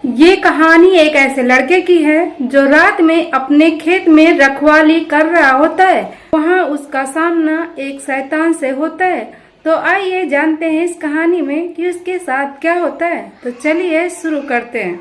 ये कहानी एक ऐसे लड़के की है जो रात में अपने खेत में रखवाली कर रहा होता है। वहाँ उसका सामना एक शैतान से होता है। तो आइए जानते हैं इस कहानी में कि उसके साथ क्या होता है। तो चलिए शुरू करते हैं।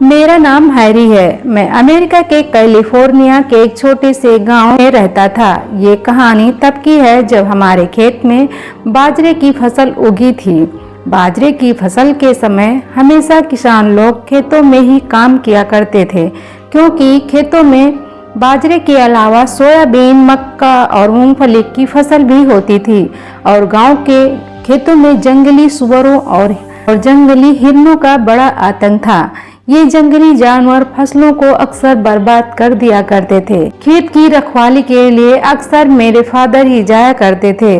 मेरा नाम हैरी है। मैं अमेरिका के कैलिफोर्निया के एक छोटे से गांव में रहता था। ये कहानी तब की है जब हमारे खेत में बाजरे की फसल उगी थी। बाजरे की फसल के समय हमेशा किसान लोग खेतों में ही काम किया करते थे, क्योंकि खेतों में बाजरे के अलावा सोयाबीन, मक्का और मूंगफली की फसल भी होती थी। और गांव के खेतों में जंगली सुअरों और जंगली हिरणों का बड़ा आतंक था। ये जंगली जानवर फसलों को अक्सर बर्बाद कर दिया करते थे। खेत की रखवाली के लिए अक्सर मेरे फादर ही जाया करते थे।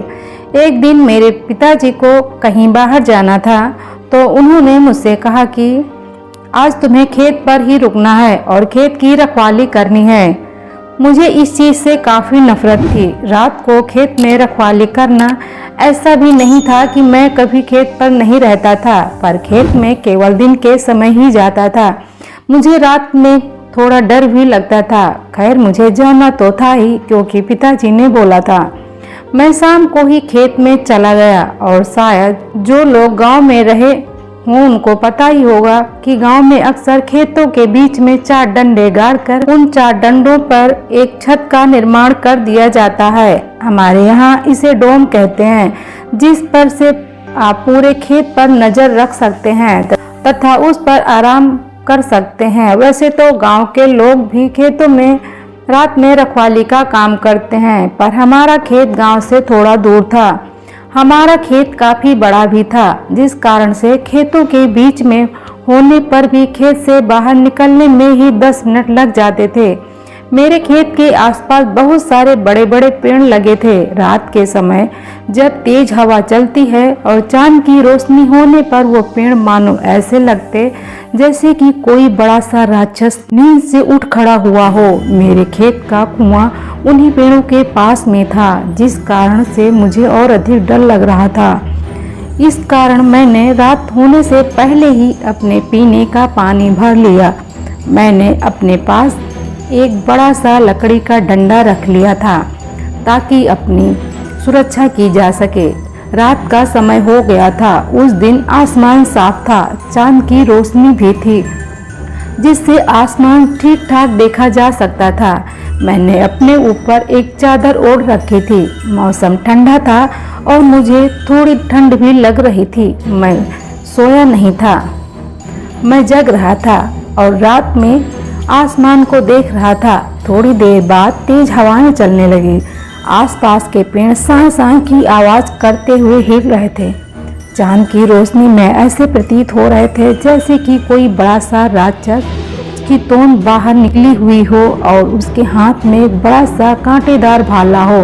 एक दिन मेरे पिताजी को कहीं बाहर जाना था, तो उन्होंने मुझसे कहा कि आज तुम्हें खेत पर ही रुकना है और खेत की रखवाली करनी है। मुझे इस चीज़ से काफ़ी नफरत थी। रात को खेत में रखवाली करना ऐसा भी नहीं था कि मैं कभी खेत पर नहीं रहता था, पर खेत में केवल दिन के समय ही जाता था। मुझे रात में थोड़ा डर भी लगता था। खैर, मुझे जाना तो था ही, क्योंकि पिताजी ने बोला था। मैं शाम को ही खेत में चला गया, और शायद जो लोग गांव में रहे हों उनको पता ही होगा कि गांव में अक्सर खेतों के बीच में 4 डंडे गाड़कर उन 4 डंडों पर एक छत का निर्माण कर दिया जाता है। हमारे यहाँ इसे डोम कहते हैं, जिस पर से आप पूरे खेत पर नजर रख सकते हैं तथा उस पर आराम कर सकते हैं। वैसे तो गांव के लोग भी खेतों में रात में रखवाली का काम करते हैं, पर हमारा खेत गांव से थोड़ा दूर था। हमारा खेत काफी बड़ा भी था, जिस कारण से खेतों के बीच में होने पर भी खेत से बाहर निकलने में ही 10 मिनट लग जाते थे। मेरे खेत के आसपास बहुत सारे बड़े बड़े पेड़ लगे थे। रात के समय जब तेज हवा चलती है और चांद की रोशनी होने पर वो पेड़ मानो ऐसे लगते जैसे कि कोई बड़ा सा राक्षस नींद से उठ खड़ा हुआ हो। मेरे खेत का कुआं उन्हीं पेड़ों के पास में था, जिस कारण से मुझे और अधिक डर लग रहा था। इस कारण मैंने रात होने से पहले ही अपने पीने का पानी भर लिया। मैंने अपने पास एक बड़ा सा लकड़ी का डंडा रख लिया था, ताकि अपनी सुरक्षा की जा सके। रात का समय हो गया था। उस दिन आसमान साफ था, चांद की रोशनी भी थी, जिससे आसमान ठीक ठाक देखा जा सकता था। मैंने अपने ऊपर एक चादर ओढ़ रखी थी। मौसम ठंडा था और मुझे थोड़ी ठंड भी लग रही थी। मैं सोया नहीं था, मैं जग रहा था और रात में आसमान को देख रहा था। थोड़ी देर बाद तेज हवाएं चलने लगी। आसपास के पेड़ सां सां की आवाज करते हुए हिल रहे थे। चांद की रोशनी में ऐसे प्रतीत हो रहे थे जैसे कि कोई बड़ा सा राक्षस की तोंद बाहर निकली हुई हो और उसके हाथ में एक बड़ा सा कांटेदार भाला हो,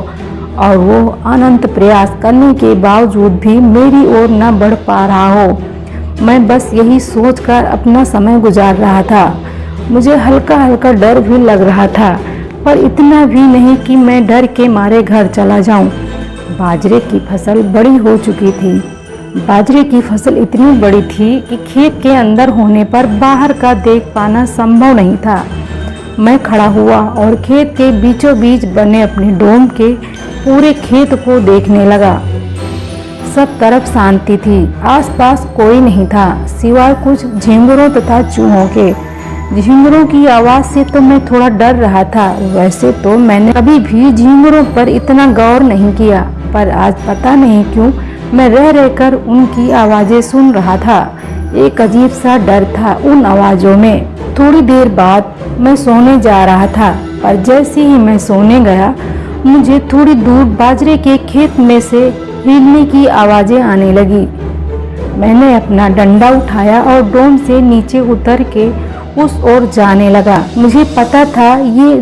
और वो अनंत प्रयास करने के बावजूद भी मेरी ओर न बढ़ पा रहा हो। मैं बस यही सोचकर अपना समय गुजार रहा था। मुझे हल्का हल्का डर भी लग रहा था, पर इतना भी नहीं कि मैं डर के मारे घर चला जाऊं। बाजरे की फसल बड़ी हो चुकी थी। बाजरे की फसल इतनी बड़ी थी कि खेत के अंदर होने पर बाहर का देख पाना संभव नहीं था। मैं खड़ा हुआ और खेत के बीचों बीच बने अपने डोम के पूरे खेत को देखने लगा। सब तरफ शांति थी। आसपास कोई नहीं था, सिवाय कुछ झींगुरों तथा चूहों के। झींगुरों की आवाज से तो मैं थोड़ा डर रहा था। वैसे तो मैंने कभी भी झींगुरों पर इतना गौर नहीं किया, पर आज पता नहीं क्यों मैं रह रहकर उनकी आवाजें सुन रहा था। एक अजीब सा डर था उन आवाजों में। थोड़ी देर बाद मैं सोने जा रहा था, पर जैसे ही मैं सोने गया, मुझे थोड़ी दूर बाजरे के खेत में से हिलने की आवाजें आने लगी। मैंने अपना डंडा उठाया और डोम से नीचे उतर के उस ओर जाने लगा। मुझे पता था ये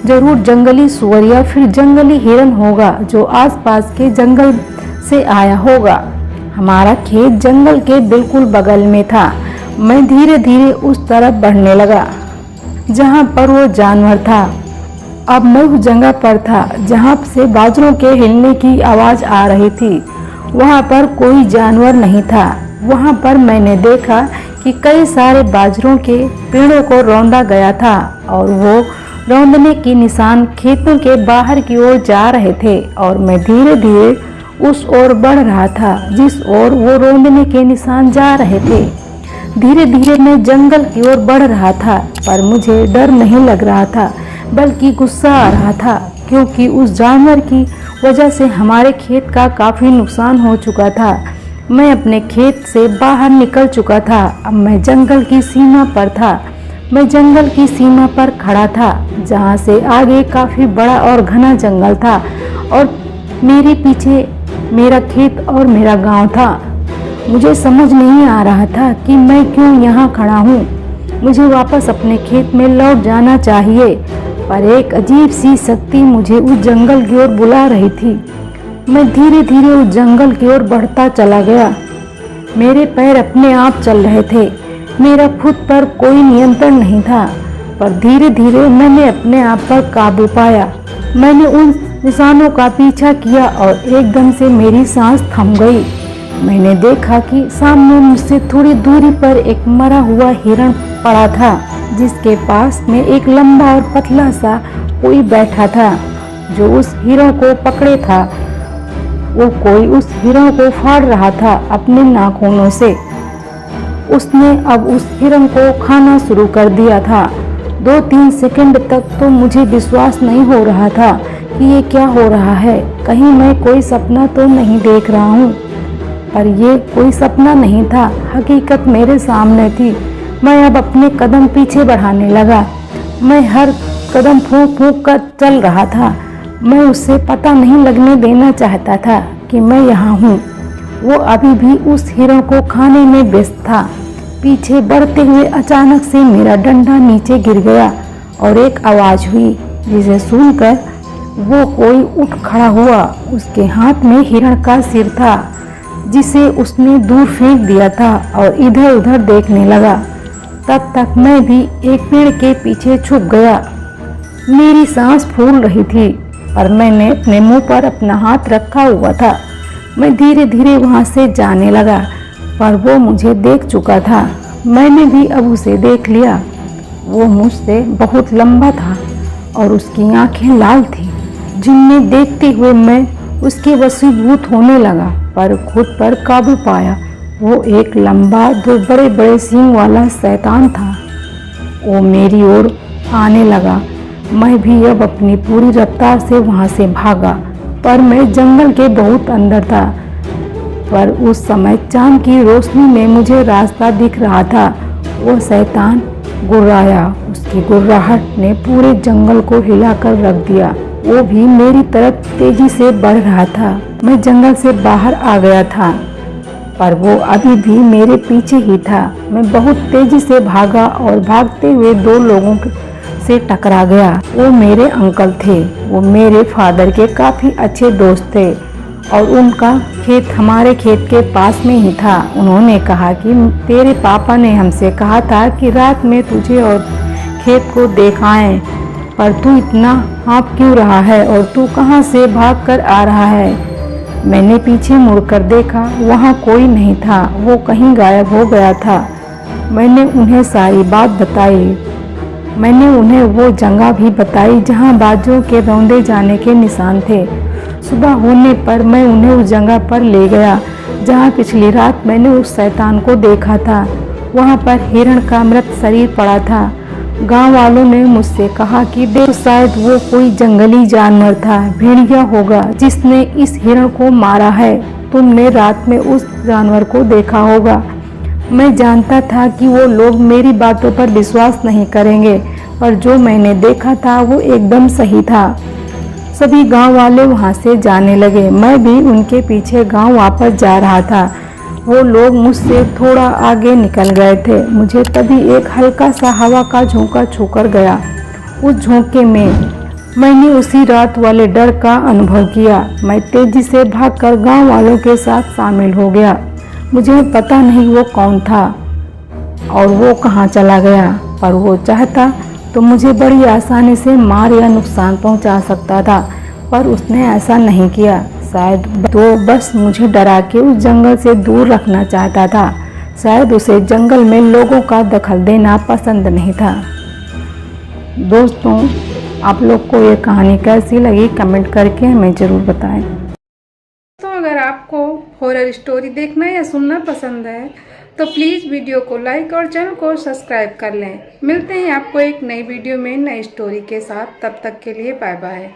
जरूर जंगली सुअर या फिर जंगली हिरन होगा, जो आसपास के जंगल से आया होगा। हमारा खेत जंगल के बिल्कुल बगल में था। मैं धीरे धीरे उस तरफ बढ़ने लगा। जहाँ पर वो जानवर था। अब मैं उस जगह पर था जहाँ से बाजरों के हिलने की आवाज़ आ रही थी। वहाँ पर कोई जानवर नहीं था। वहाँ पर मैंने देखा कि कई सारे बाजरों के पेड़ों को रौंदा गया था और वो रौंदने के निशान खेतों के बाहर की ओर जा रहे थे और मैं धीरे धीरे उस ओर बढ़ रहा था जिस ओर वो रौंदने के निशान जा रहे थे। धीरे धीरे मैं जंगल की ओर बढ़ रहा था, पर मुझे डर नहीं लग रहा था बल्कि गुस्सा आ रहा था, क्योंकि उस जानवर की वजह से हमारे खेत का काफ़ी नुकसान हो चुका था। मैं अपने खेत से बाहर निकल चुका था। अब मैं जंगल की सीमा पर था। मैं जंगल की सीमा पर खड़ा था जहाँ से आगे काफ़ी बड़ा और घना जंगल था और मेरे पीछे मेरा खेत और मेरा गांव था। मुझे समझ नहीं आ रहा था कि मैं क्यों यहाँ खड़ा हूँ। मुझे वापस अपने खेत में लौट जाना चाहिए, पर एक अजीब सी शक्ति मुझे उस जंगल की ओर बुला रही थी। मैं धीरे धीरे उस जंगल की ओर बढ़ता चला गया। मेरे पैर अपने आप चल रहे थे। मेरा खुद पर कोई नियंत्रण नहीं था, पर धीरे धीरे मैंने अपने आप पर काबू पाया। मैंने उन निशानों का पीछा किया और एकदम से मेरी सांस थम गई। मैंने देखा कि सामने मुझसे थोड़ी दूरी पर एक मरा हुआ हिरण पड़ा था, जिसके पास में एक लंबा और पतला सा कोई बैठा था जो उस हिरण को पकड़े था। वो कोई उस हिरण को फाड़ रहा था अपने नाखूनों से। उसने अब उस हिरण को खाना शुरू कर दिया था। 2-3 सेकंड तक तो मुझे विश्वास नहीं हो रहा था कि ये क्या हो रहा है। कहीं मैं कोई सपना तो नहीं देख रहा हूँ। पर ये कोई सपना नहीं था, हकीकत मेरे सामने थी। मैं अब अपने कदम पीछे बढ़ाने लगा। मैं हर कदम फूंक फूंक कर चल रहा था। मैं उससे पता नहीं लगने देना चाहता था कि मैं यहाँ हूँ। वो अभी भी उस हिरण को खाने में व्यस्त था। पीछे बढ़ते हुए अचानक से मेरा डंडा नीचे गिर गया और एक आवाज़ हुई, जिसे सुनकर वो कोई उठ खड़ा हुआ। उसके हाथ में हिरण का सिर था, जिसे उसने दूर फेंक दिया था और इधर उधर देखने लगा। तब तक मैं भी एक पेड़ के पीछे छुप गया। मेरी सांस फूल रही थी, पर मैंने अपने मुंह पर अपना हाथ रखा हुआ था। मैं धीरे धीरे वहां से जाने लगा, पर वो मुझे देख चुका था। मैंने भी अब उसे देख लिया। वो मुझसे बहुत लंबा था और उसकी आंखें लाल थी, जिन्हें देखते हुए मैं उसके वशीभूत होने लगा, पर खुद पर काबू पाया। वो एक लंबा 2 बड़े बड़े सींग वाला शैतान था। वो मेरी ओर आने लगा। मैं भी अब अपनी पूरी रफ्तार से वहाँ से भागा, पर मैं जंगल के बहुत अंदर था। पर उस समय चांद की रोशनी में मुझे रास्ता दिख रहा था। वो शैतान गुर्राया। उसकी गुर्राहट ने पूरे जंगल को हिलाकर रख दिया। वो भी मेरी तरफ तेजी से बढ़ रहा था। मैं जंगल से बाहर आ गया था, पर वो अभी भी मेरे पीछे ही था। मैं बहुत तेजी से भागा और भागते हुए 2 लोगों से टकरा गया। वो मेरे अंकल थे। वो मेरे फादर के काफ़ी अच्छे दोस्त थे और उनका खेत हमारे खेत के पास में ही था। उन्होंने कहा कि तेरे पापा ने हमसे कहा था कि रात में तुझे और खेत को दिखाएं, पर तू इतना हाँफ क्यों रहा है और तू कहाँ से भाग कर आ रहा है। मैंने पीछे मुड़कर देखा, वहाँ कोई नहीं था। वो कहीं गायब हो गया था। मैंने उन्हें सारी बात बताई। मैंने उन्हें वो जगह भी बताई जहाँ बाजरों के रौंदे जाने के निशान थे। सुबह होने पर मैं उन्हें उस जगह पर ले गया जहाँ पिछली रात मैंने उस शैतान को देखा था। वहाँ पर हिरण का मृत शरीर पड़ा था। गांव वालों ने मुझसे कहा कि देख, शायद वो कोई जंगली जानवर था, भेड़िया होगा जिसने इस हिरण को मारा है। तुमने रात में उस जानवर को देखा होगा। मैं जानता था कि वो लोग मेरी बातों पर विश्वास नहीं करेंगे, पर जो मैंने देखा था वो एकदम सही था। सभी गांव वाले वहां से जाने लगे। मैं भी उनके पीछे गांव वापस जा रहा था। वो लोग मुझसे थोड़ा आगे निकल गए थे। मुझे तभी एक हल्का सा हवा का झोंका छूकर गया। उस झोंके में मैंने उसी रात वाले डर का अनुभव किया। मैं तेजी से भागकर गांव वालों के साथ शामिल हो गया। मुझे पता नहीं वो कौन था और वो कहाँ चला गया, पर वो चाहता तो मुझे बड़ी आसानी से मार या नुकसान पहुंचा सकता था, पर उसने ऐसा नहीं किया। शायद तो बस मुझे डरा के उस जंगल से दूर रखना चाहता था। शायद उसे जंगल में लोगों का दखल देना पसंद नहीं था। दोस्तों, आप लोग को ये कहानी कैसी लगी कमेंट करके हमें ज़रूर बताएं। तो अगर आपको हॉरर स्टोरी देखना या सुनना पसंद है तो प्लीज़ वीडियो को लाइक और चैनल को सब्सक्राइब कर लें। मिलते हैं आपको एक नई वीडियो में नई स्टोरी के साथ। तब तक के लिए बाय बाय।